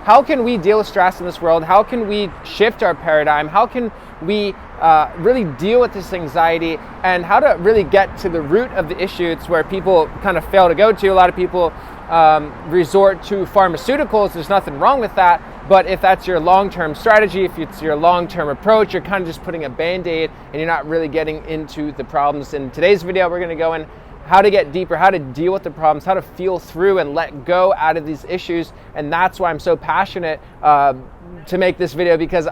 how can we deal with stress in this world? How can we shift our paradigm? How can we really deal with this anxiety, and how to really get to the root of the issue? It's where people kind of fail to go to. A lot of people resort to pharmaceuticals. There's nothing wrong with that, but if that's your long-term strategy, if it's your long-term approach, you're kind of just putting a band-aid and you're not really getting into the problems. In today's video, we're going to go in how to get deeper, how to deal with the problems, how to feel through and let go out of these issues. And that's why I'm so passionate to make this video, because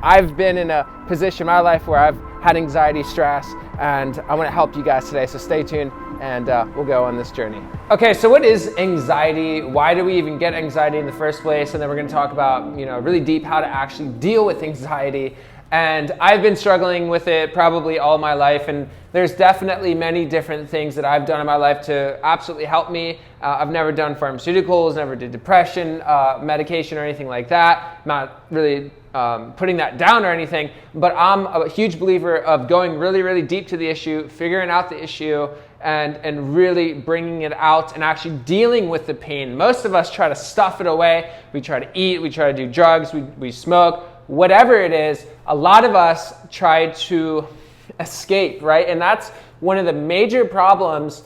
I've been in a position in my life where I've had anxiety, stress, and I want to help you guys today. So stay tuned and we'll go on this journey. Okay, so what is anxiety? Why do we even get anxiety in the first place? And then we're going to talk about, really deep how to actually deal with anxiety. And I've been struggling with it probably all my life, and there's definitely many different things that I've done in my life to absolutely help me. I've never done pharmaceuticals, never did depression medication or anything like that. Not really putting that down or anything, but I'm a huge believer of going really, really deep to the issue, figuring out the issue, and really bringing it out and actually dealing with the pain. Most of us try to stuff it away. We try to eat, we try to do drugs, we smoke, whatever it is. A lot of us try to escape, right? And that's one of the major problems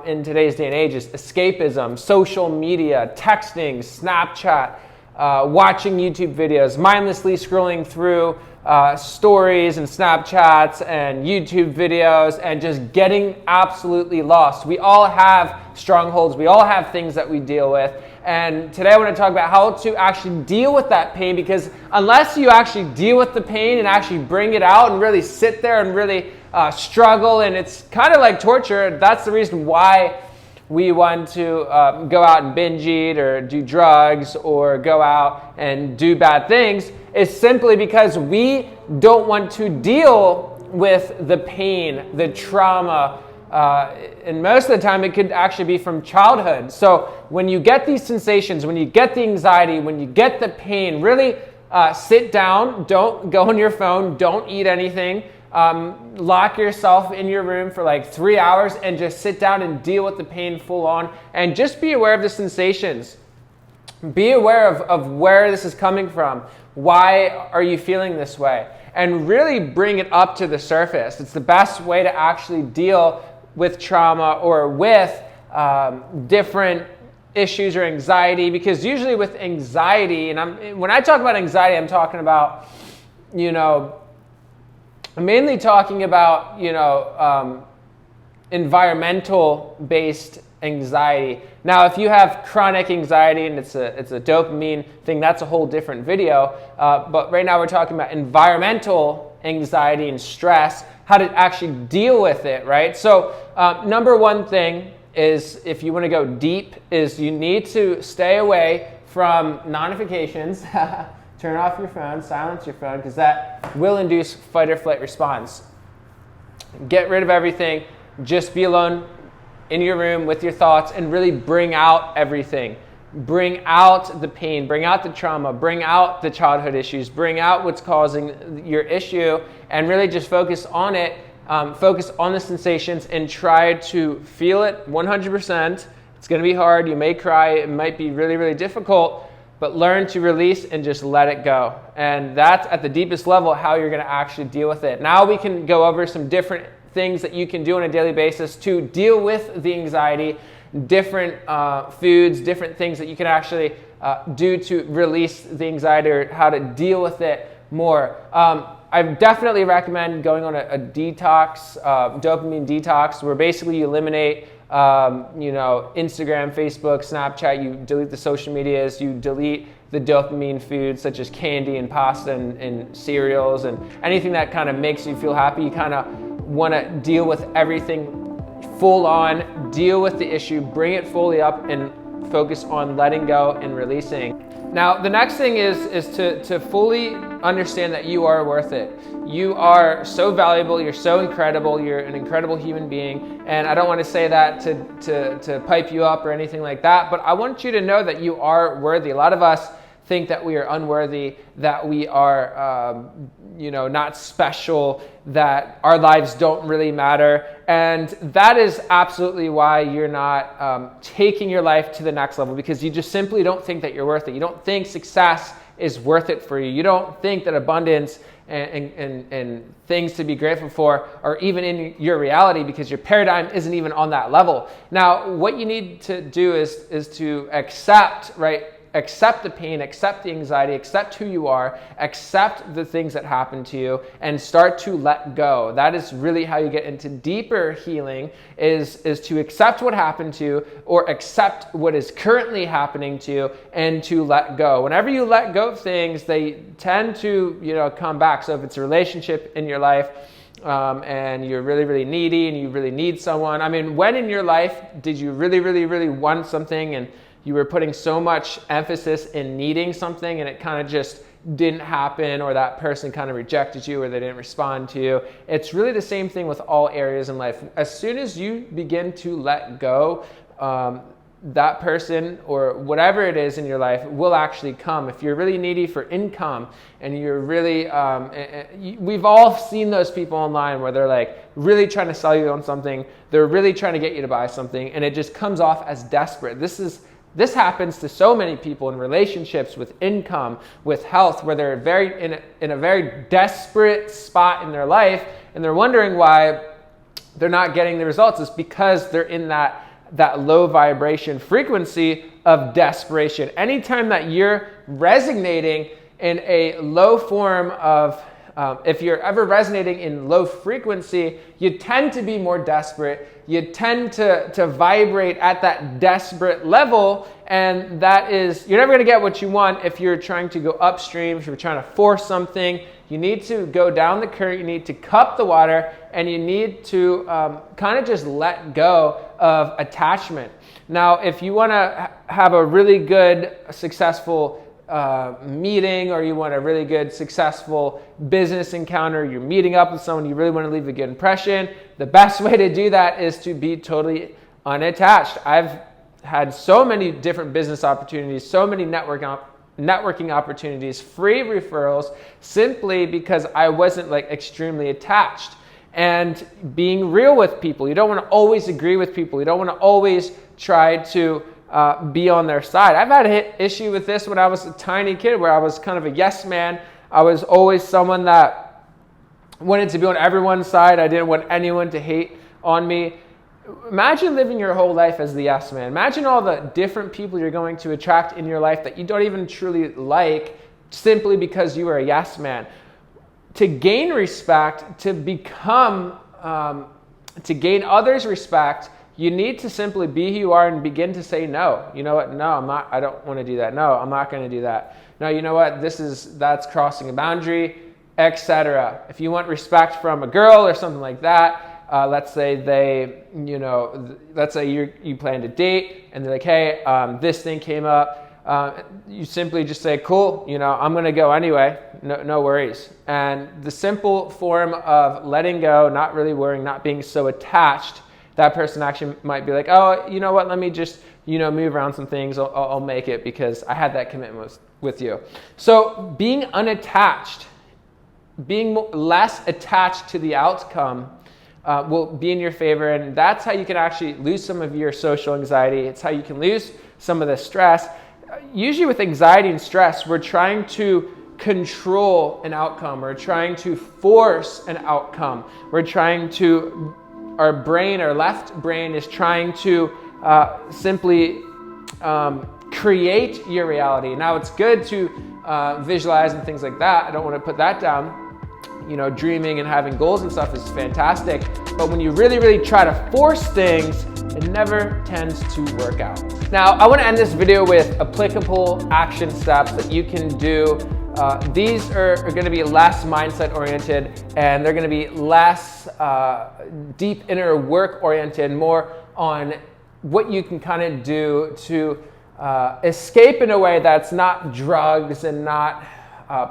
in today's day and age is escapism, social media, texting, Snapchat, watching YouTube videos, mindlessly scrolling through stories and Snapchats and YouTube videos and just getting absolutely lost. We all have strongholds. We all have things that we deal with. And today I want to talk about how to actually deal with that pain, because unless you actually deal with the pain and actually bring it out and really sit there and really struggle, and it's kind of like torture, that's the reason why we want to go out and binge eat or do drugs or go out and do bad things, is simply because we don't want to deal with the pain, the trauma, and most of the time it could actually be from childhood. So when you get these sensations, when you get the anxiety, when you get the pain, really sit down, don't go on your phone, don't eat anything. Lock yourself in your room for like 3 hours and just sit down and deal with the pain full on, and just be aware of the sensations. Be aware of where this is coming from. Why are you feeling this way? And really bring it up to the surface. It's the best way to actually deal with trauma or with different issues or anxiety, because usually with anxiety, and when I talk about anxiety, I'm talking about, I'm mainly talking about, environmental based anxiety. Now, if you have chronic anxiety and it's a dopamine thing, that's a whole different video. But right now we're talking about environmental anxiety and stress, how to actually deal with it, right? So number one thing is, if you want to go deep, is you need to stay away from notifications. Turn off your phone, silence your phone, because that will induce fight or flight response. Get rid of everything. Just be alone in your room with your thoughts and really bring out everything. Bring out the pain, bring out the trauma, bring out the childhood issues, bring out what's causing your issue, and really just focus on it. Focus on the sensations and try to feel it 100%. It's going to be hard. You may cry. It might be really, really difficult, but learn to release and just let it go. And that's at the deepest level how you're going to actually deal with it. Now we can go over some different things that you can do on a daily basis to deal with the anxiety, different foods, different things that you can actually do to release the anxiety or how to deal with it more. I definitely recommend going on a detox, dopamine detox, where basically you eliminate Instagram, Facebook, Snapchat, you delete the social medias, you delete the dopamine foods such as candy and pasta and cereals and anything that kind of makes you feel happy. You kind of want to deal with everything full on, deal with the issue, bring it fully up, and focus on letting go and releasing. Now, the next thing is to fully understand that you are worth it. You are so valuable, you're so incredible, you're an incredible human being, and I don't want to say that to pipe you up or anything like that, but I want you to know that you are worthy. A lot of us think that we are unworthy, that we are not special, that our lives don't really matter, And that is absolutely why you're not taking your life to the next level, because you just simply don't think that you're worth it. You don't think success is worth it for you. You don't think that abundance and things to be grateful for are even in your reality, because your paradigm isn't even on that level. Now, what you need to do is to accept, right? Accept the pain, accept the anxiety, accept who you are, accept the things that happen to you, and start to let go. That is really how you get into deeper healing, is to accept what happened to you, or accept what is currently happening to you, and to let go. Whenever you let go of things, they tend to, come back. So if it's a relationship in your life, and you're really, really needy and you really need someone. I mean, when in your life did you really, really, really want something, and you were putting so much emphasis in needing something, and it kind of just didn't happen, or that person kind of rejected you, or they didn't respond to you? It's really the same thing with all areas in life. As soon as you begin to let go, that person or whatever it is in your life will actually come. If you're really needy for income, and you're really, we've all seen those people online where they're like really trying to sell you on something, they're really trying to get you to buy something, and it just comes off as desperate. This happens to so many people in relationships, with income, with health, where they're in a very desperate spot in their life, and they're wondering why they're not getting the results. It's because they're in that low vibration frequency of desperation. Anytime that you're resonating in a low form of, if you're ever resonating in low frequency, you tend to be more desperate. You tend to vibrate at that desperate level, and that is, you're never going to get what you want if you're trying to go upstream, if you're trying to force something. You need to go down the current, you need to cup the water, and you need to kind of just let go of attachment. Now, if you want to have a really good, successful meeting, or you want a really good, successful business encounter, you're meeting up with someone, you really want to leave a good impression, the best way to do that is to be totally unattached. I've had so many different business opportunities, so many networking opportunities, free referrals, simply because I wasn't extremely attached. And being real with people, you don't want to always agree with people, you don't want to always try to be on their side. I've had an issue with this when I was a tiny kid, where I was kind of a yes man. I was always someone that wanted to be on everyone's side. I didn't want anyone to hate on me. Imagine living your whole life as the yes man. Imagine all the different people you're going to attract in your life that you don't even truly like, simply because you are a yes man. To gain respect, to gain others' respect, you need to simply be who you are and begin to say no. You know what? No, I'm not. I don't want to do that. No, I'm not going to do that. No, you know what? That's crossing a boundary, etc. If you want respect from a girl or something like that, let's say let's say you plan to date, and they're like, hey, this thing came up. You simply just say, cool, I'm going to go anyway. No worries. And the simple form of letting go, not really worrying, not being so attached, that person actually might be like, oh, you know what, let me just, move around some things. I'll make it because I had that commitment with you. So being unattached, being less attached to the outcome will be in your favor. And that's how you can actually lose some of your social anxiety. It's how you can lose some of the stress. Usually with anxiety and stress, we're trying to control an outcome. We're trying to force an outcome. Our left brain is trying to simply create your reality. Now, it's good to visualize and things like that. I don't want to put that down. Dreaming and having goals and stuff is fantastic. But when you really, really try to force things, it never tends to work out. Now, I want to end this video with applicable action steps that you can do. These are going to be less mindset oriented, and they're going to be less deep inner work oriented, more on what you can kind of do to escape in a way that's not drugs and not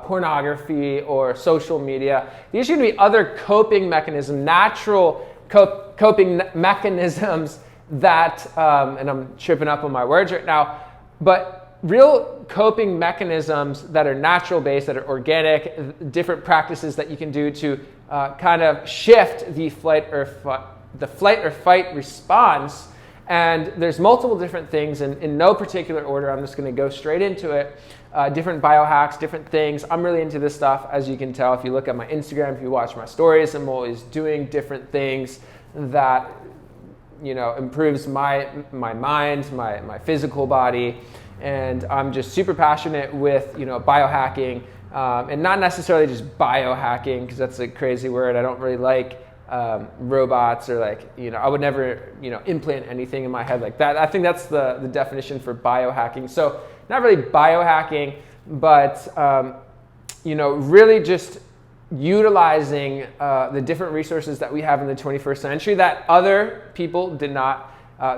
pornography or social media. These are going to be other coping mechanisms, natural coping mechanisms that, and I'm tripping up on my words right now, but real coping mechanisms that are natural based, that are organic, different practices that you can do to kind of shift the the flight or fight response. And there's multiple different things, and in no particular order, I'm just going to go straight into it. Different biohacks, different things. I'm really into this stuff, as you can tell if you look at my Instagram, if you watch my stories. I'm always doing different things that, improves my mind, my physical body, and I'm just super passionate with biohacking, and not necessarily just biohacking, because that's a crazy word. I don't really like robots, or I would never implant anything in my head like that. I think that's the definition for biohacking. So not really biohacking, but really just utilizing the different resources that we have in the 21st century that other people did not,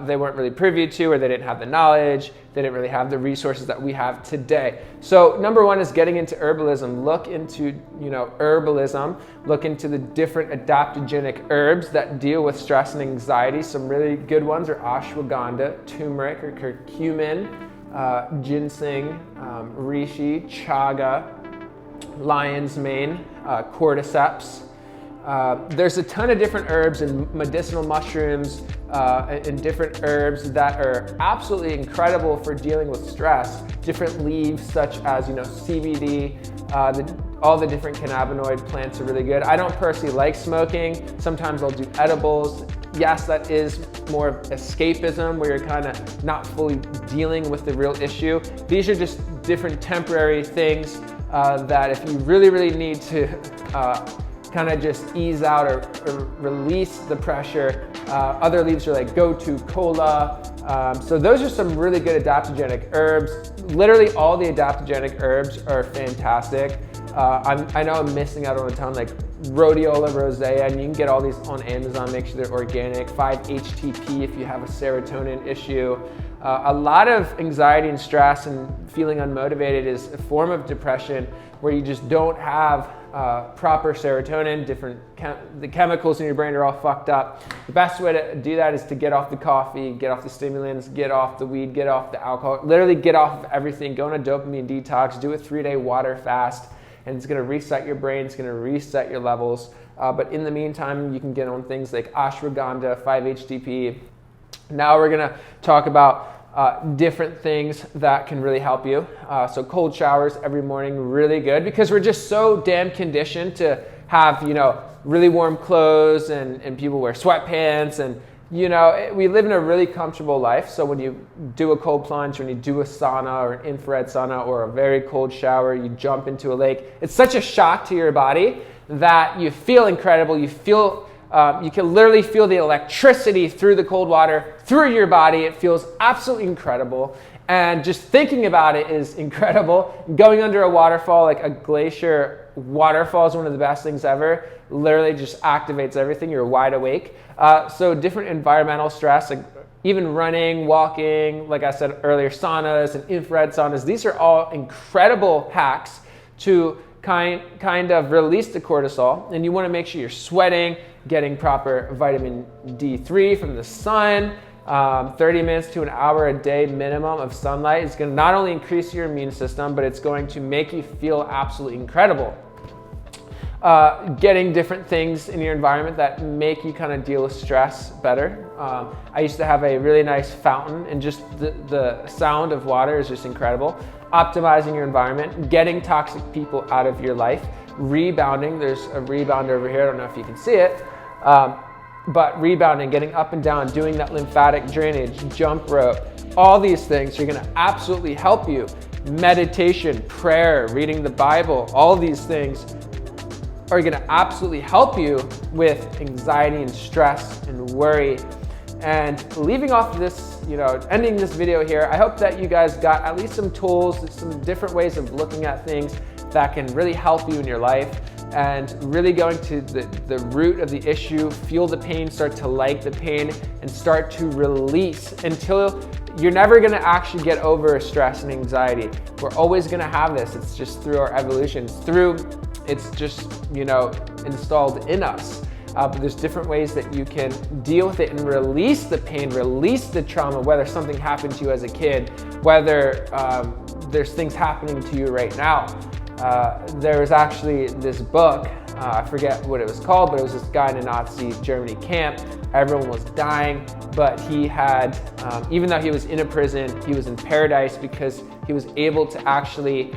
they weren't really privy to, or they didn't have the knowledge, they didn't really have the resources that we have today. So number one is getting into herbalism. Look into herbalism, look into the different adaptogenic herbs that deal with stress and anxiety. Some really good ones are ashwagandha, turmeric or curcumin, ginseng, reishi, chaga, lion's mane, cordyceps. There's a ton of different herbs and medicinal mushrooms and different herbs that are absolutely incredible for dealing with stress. Different leaves such as CBD, all the different cannabinoid plants are really good. I don't personally like smoking. Sometimes I'll do edibles. Yes, that is more of escapism, where you're kind of not fully dealing with the real issue. These are just different temporary things that if you really need to kind of just ease out or release the pressure. Other leaves are like gotu kola. So those are some really good adaptogenic herbs. Literally all the adaptogenic herbs are fantastic. I know I'm missing out on a ton, like rhodiola rosea, and you can get all these on Amazon. Make sure they're organic. 5-HTP if you have a serotonin issue. A lot of anxiety and stress and feeling unmotivated is a form of depression where you just don't have proper serotonin. The chemicals in your brain are all fucked up. The best way to do that is to get off the coffee, get off the stimulants, get off the weed, get off the alcohol, literally get off of everything. Go on a dopamine detox, do a 3-day water fast, and it's going to reset your brain, it's going to reset your levels. But in the meantime, you can get on things like ashwagandha, 5-HTP. Now we're going to talk about different things that can really help you. So cold showers every morning, really good, because we're just so damn conditioned to have, really warm clothes, and people wear sweatpants, and, we live in a really comfortable life. So when you do a cold plunge, when you do a sauna or an infrared sauna or a very cold shower, you jump into a lake, it's such a shock to your body that you feel incredible. You can literally feel the electricity through the cold water, through your body. It feels absolutely incredible. And just thinking about it is incredible. Going under a waterfall, like a glacier waterfall, is one of the best things ever. Literally just activates everything. You're wide awake. So different environmental stress, like even running, walking, like I said earlier, saunas and infrared saunas. These are all incredible hacks to kind of release the cortisol. And you want to make sure you're sweating, getting proper vitamin D3 from the sun. 30 minutes to an hour a day minimum of sunlight is going to not only increase your immune system, but it's going to make you feel absolutely incredible. Getting different things in your environment that make you kind of deal with stress better. I used to have a really nice fountain, and just the sound of water is just incredible. Optimizing your environment, getting toxic people out of your life, rebounding. There's a rebounder over here. I don't know if you can see it. But rebounding, getting up and down, doing that lymphatic drainage, jump rope, all these things are going to absolutely help you. Meditation, prayer, reading the Bible, all these things are going to absolutely help you with anxiety and stress and worry. And leaving off this, ending this video here, I hope that you guys got at least some tools, some different ways of looking at things that can really help you in your life, and really going to the root of the issue, feel the pain, start to like the pain, and start to release until you're never gonna actually get over stress and anxiety. We're always gonna have this. It's just through our evolution. It's just, installed in us. But there's different ways that you can deal with it and release the pain, release the trauma, whether something happened to you as a kid, whether there's things happening to you right now. there was actually this book, I forget what it was called, but it was this guy in a Nazi Germany camp. Everyone was dying, but he had, even though he was in a prison, he was in paradise because he was able to actually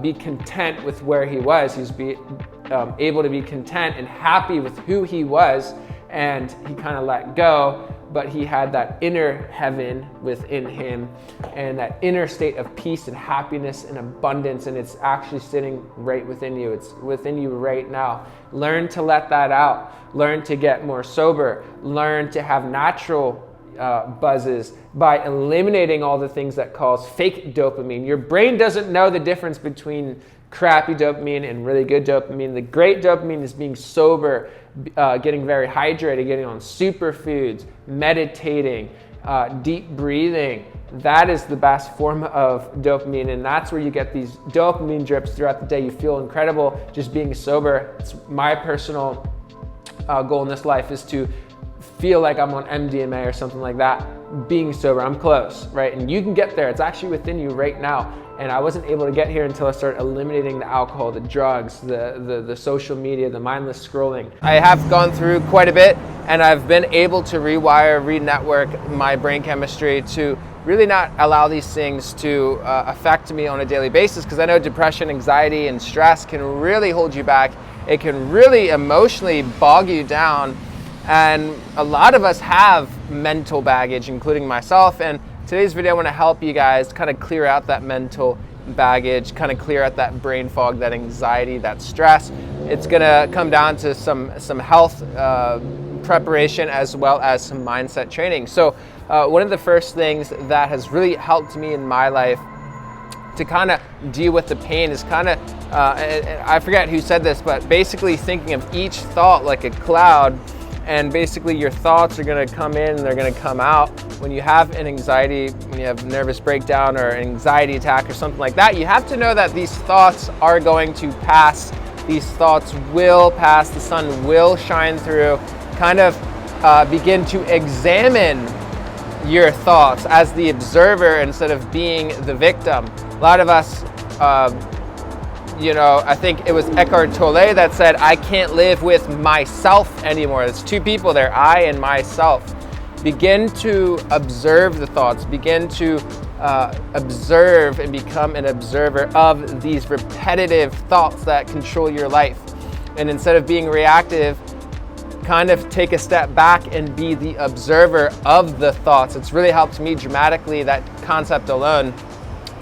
be content with where he was. He was able to be content and happy with who he was, and he kind of let go, but he had that inner heaven within him and that inner state of peace and happiness and abundance, and it's actually sitting right within you. It's within you right now. Learn to let that out. Learn to get more sober. Learn to have natural buzzes by eliminating all the things that cause fake dopamine. Your brain doesn't know the difference between crappy dopamine and really good dopamine. The great dopamine is being sober, getting very hydrated, getting on superfoods, meditating, deep breathing. That is the best form of dopamine, and that's where you get these dopamine drips throughout the day. You feel incredible just being sober. It's my personal goal in this life is to feel like I'm on MDMA or something like that, being sober. I'm close, right? And you can get there. It's actually within you right now. And I wasn't able to get here until I started eliminating the alcohol, the drugs, the social media, the mindless scrolling. I have gone through quite a bit, and I've been able to rewire, re-network my brain chemistry to really not allow these things to affect me on a daily basis, because I know depression, anxiety, and stress can really hold you back. It can really emotionally bog you down. And a lot of us have mental baggage, including myself. And today's video, I want to help you guys kind of clear out that mental baggage, kind of clear out that brain fog, that anxiety, that stress. It's going to come down to some health preparation as well as some mindset training. So one of the first things that has really helped me in my life to kind of deal with the pain is kind of, I forget who said this, but basically thinking of each thought like a cloud. And basically your thoughts are going to come in and they're going to come out. When you have an anxiety, when you have a nervous breakdown or an anxiety attack or something like that, you have to know that these thoughts are going to pass. These thoughts will pass. The sun will shine through. Kind of begin to examine your thoughts as the observer instead of being the victim. A lot of us, I think it was Eckhart Tolle that said, I can't live with myself anymore. It's two people there, I and myself. Begin to observe the thoughts. Begin to observe and become an observer of these repetitive thoughts that control your life. And instead of being reactive, kind of take a step back and be the observer of the thoughts. It's really helped me dramatically, that concept alone.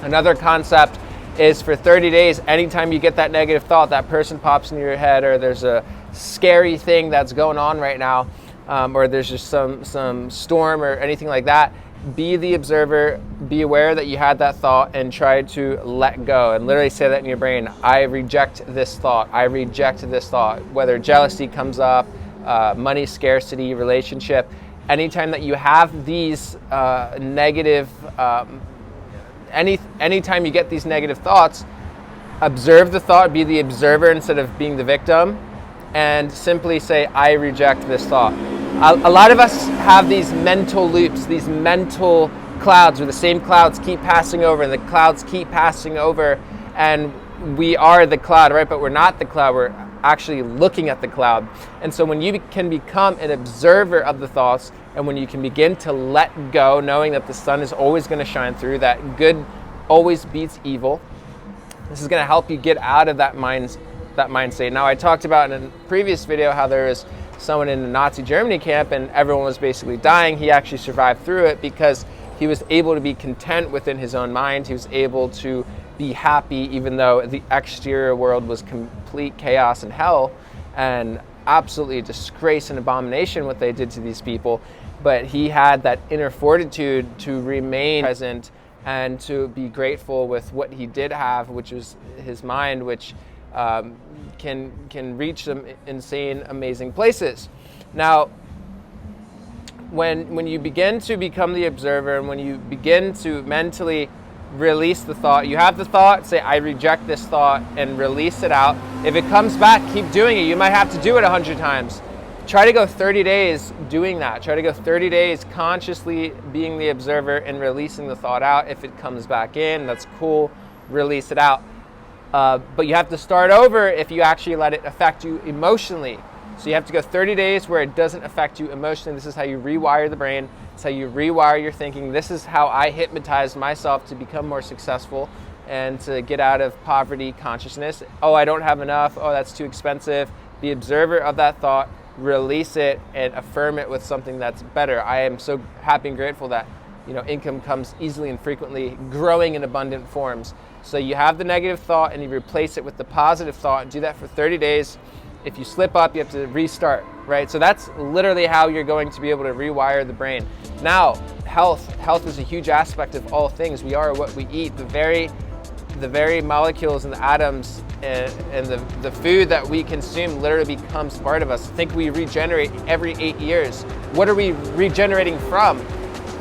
Another concept is for 30 days, anytime you get that negative thought, that person pops into your head, or there's a scary thing that's going on right now, or there's just some storm or anything like that, be the observer, be aware that you had that thought, and try to let go and literally say that in your brain, I reject this thought, I reject this thought. Whether jealousy comes up, money scarcity, relationship, anytime that you have these negative anytime you get these negative thoughts, observe the thought, be the observer instead of being the victim, and simply say, I reject this thought. A lot of us have these mental loops, these mental clouds where the same clouds keep passing over and the clouds keep passing over, and we are the cloud, right? But we're not the cloud, we're actually looking at the cloud. And so when you can become an observer of the thoughts, and when you can begin to let go, knowing that the sun is always going to shine through, that good always beats evil, this is going to help you get out of that mind state. Now, I talked about in a previous video how there was someone in a Nazi Germany camp and everyone was basically dying. He actually survived through it because he was able to be content within his own mind. He was able to be happy even though the exterior world was complete chaos and hell and absolutely a disgrace and abomination what they did to these people. But he had that inner fortitude to remain present and to be grateful with what he did have, which was his mind, which can reach some insane, amazing places. Now, when you begin to become the observer and when you begin to mentally release the thought, you have the thought, say, I reject this thought, and release it out. If it comes back, keep doing it. You might have to do it 100 times. Try to go 30 days doing that. Try to go 30 days consciously being the observer and releasing the thought out. If it comes back in, that's cool. Release it out. But you have to start over if you actually let it affect you emotionally. So you have to go 30 days where it doesn't affect you emotionally. This is how you rewire the brain. It's how you rewire your thinking. This is how I hypnotized myself to become more successful and to get out of poverty consciousness. Oh, I don't have enough. Oh, that's too expensive. Be observer of that thought, release it, and affirm it with something that's better. I am so happy and grateful that income comes easily and frequently, growing in abundant forms. So you have the negative thought and you replace it with the positive thought, and do that for 30 days. If you slip up, you have to restart, right? So that's literally how you're going to be able to rewire the brain. Now, health is a huge aspect of all things. We are what we eat. The very molecules and the atoms and the food that we consume literally becomes part of us. I think we regenerate every 8 years. What are we regenerating from?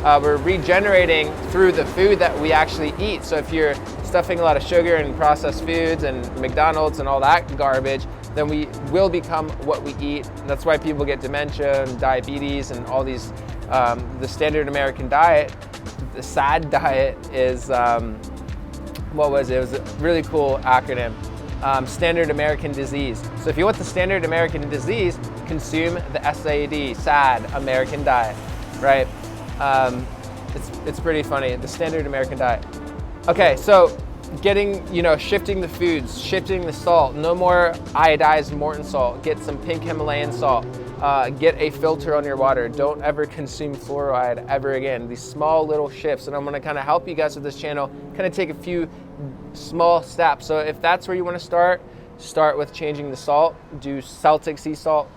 We're regenerating through the food that we actually eat. So if you're stuffing a lot of sugar and processed foods and McDonald's and all that garbage, then we will become what we eat. That's why people get dementia and diabetes and all these, the standard American diet, the SAD diet is, what was it? It was a really cool acronym, Standard American Disease. So if you want the Standard American Disease, consume the SAD American diet, right? It's pretty funny, the Standard American diet. Okay, so shifting the foods, shifting the salt, no more iodized Morton salt, get some pink Himalayan salt, get a filter on your water, don't ever consume fluoride ever again. These small little shifts, and I'm gonna kind of help you guys with this channel, kind of take a few small steps. So if that's where you wanna start with changing the salt, do Celtic sea salt,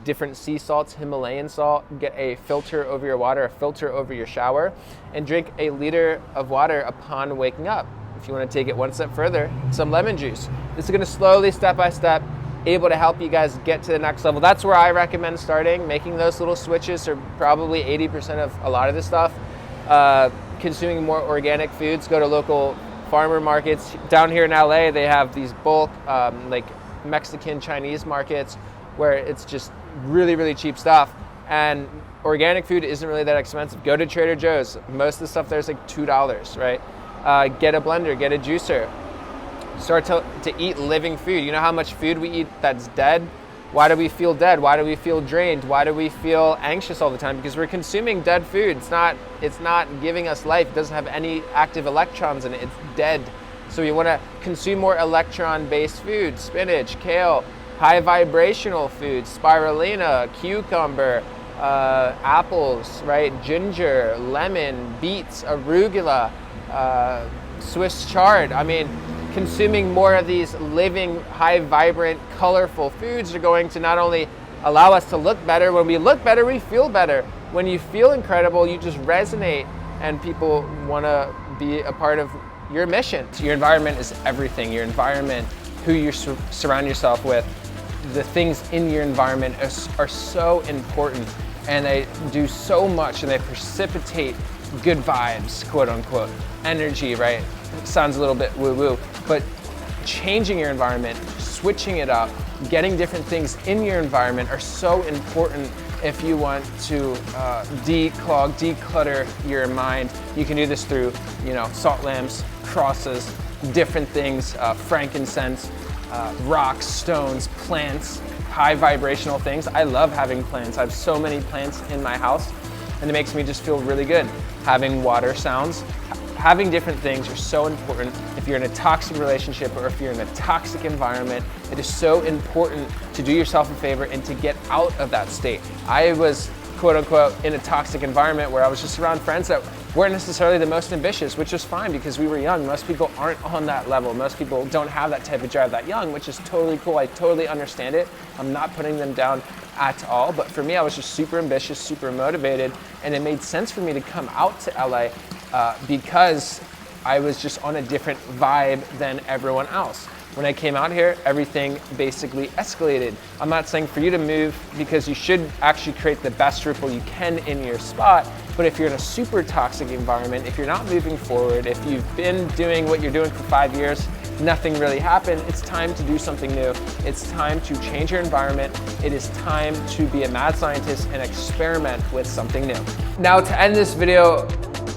different sea salts, Himalayan salt, get a filter over your water, a filter over your shower, and drink a liter of water upon waking up. If you want to take it one step further, some lemon juice. This is going to slowly, step by step, able to help you guys get to the next level. That's where I recommend starting. Making those little switches are probably 80% of a lot of this stuff. Consuming more organic foods, go to local farmer markets. Down here in LA, they have these bulk, like Mexican, Chinese markets where it's just really, really cheap stuff. And organic food isn't really that expensive. Go to Trader Joe's. Most of the stuff there's like $2, right? Get a blender, get a juicer. Start to eat living food. You know how much food we eat that's dead? Why do we feel dead? Why do we feel drained? Why do we feel anxious all the time? Because we're consuming dead food. It's not giving us life. It doesn't have any active electrons in it. It's dead. So we want to consume more electron-based food, spinach, kale, high vibrational foods, spirulina, cucumber, apples, right? Ginger, lemon, beets, arugula, Swiss chard. I mean, consuming more of these living, high vibrant, colorful foods are going to not only allow us to look better. When we look better, we feel better. When you feel incredible, you just resonate, and people want to be a part of your mission. So your environment is everything. Your environment, who you surround yourself with, the things in your environment are so important, and they do so much, and they precipitate good vibes, quote unquote, energy, right? It sounds a little bit woo-woo, but changing your environment, switching it up, getting different things in your environment are so important if you want to declutter your mind. You can do this through, salt lamps, crosses, different things, frankincense, rocks, stones, plants, high vibrational things. I love having plants. I have so many plants in my house, and it makes me just feel really good. Having water sounds, having different things are so important. If you're in a toxic relationship or if you're in a toxic environment, it is so important to do yourself a favor and to get out of that state. I was, quote unquote, in a toxic environment where I was just around friends that weren't necessarily the most ambitious, which was fine because we were young. Most people aren't on that level. Most people don't have that type of drive that young, which is totally cool. I totally understand it. I'm not putting them down at all. But for me, I was just super ambitious, super motivated, and it made sense for me to come out to LA because I was just on a different vibe than everyone else. When I came out here, everything basically escalated. I'm not saying for you to move, because you should actually create the best ripple you can in your spot. But if you're in a super toxic environment, if you're not moving forward, if you've been doing what you're doing for 5 years, nothing really happened, it's time to do something new. It's time to change your environment. It is time to be a mad scientist and experiment with something new. Now, to end this video,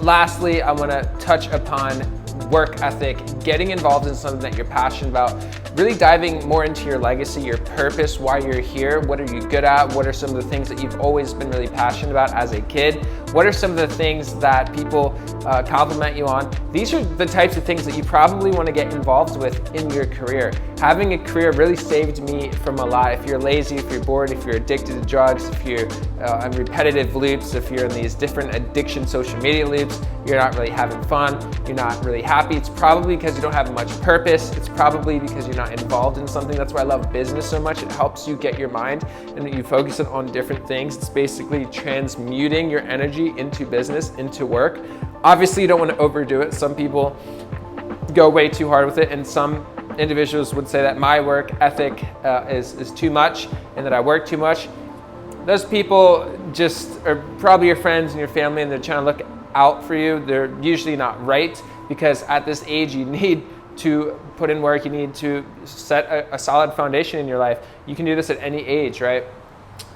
lastly, I want to touch upon work ethic, getting involved in something that you're passionate about, really diving more into your legacy, your purpose, why you're here, what are you good at, what are some of the things that you've always been really passionate about as a kid, what are some of the things that people compliment you on. These are the types of things that you probably want to get involved with in your career. Having a career really saved me from a lot. If you're lazy, if you're bored, if you're addicted to drugs, if you're in repetitive loops, if you're in these different addiction social media loops, you're not really having fun, you're not really happy, it's probably because you don't have much purpose. It's probably because you're not involved in something. That's why I love business so much. It helps you get your mind and you focus it on different things. It's basically transmuting your energy into business, into work. Obviously, you don't want to overdo it. Some people go way too hard with it, and some individuals would say that my work ethic is too much and that I work too much. Those people just are probably your friends and your family, and they're trying to look out for you. They're usually not right, because at this age you need to put in work, you need to set a solid foundation in your life. You can do this at any age, right?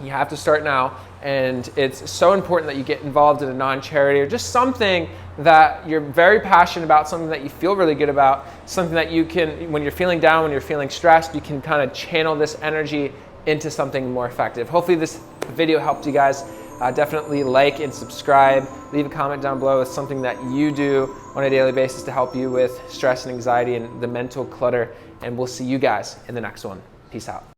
You have to start now, and it's so important that you get involved in a non-charity or just something that you're very passionate about, something that you feel really good about, something that you can, when you're feeling down, when you're feeling stressed, you can kind of channel this energy into something more effective. Hopefully this video helped you guys. Definitely like and subscribe. Leave a comment down below with something that you do on a daily basis to help you with stress and anxiety and the mental clutter. And we'll see you guys in the next one. Peace out.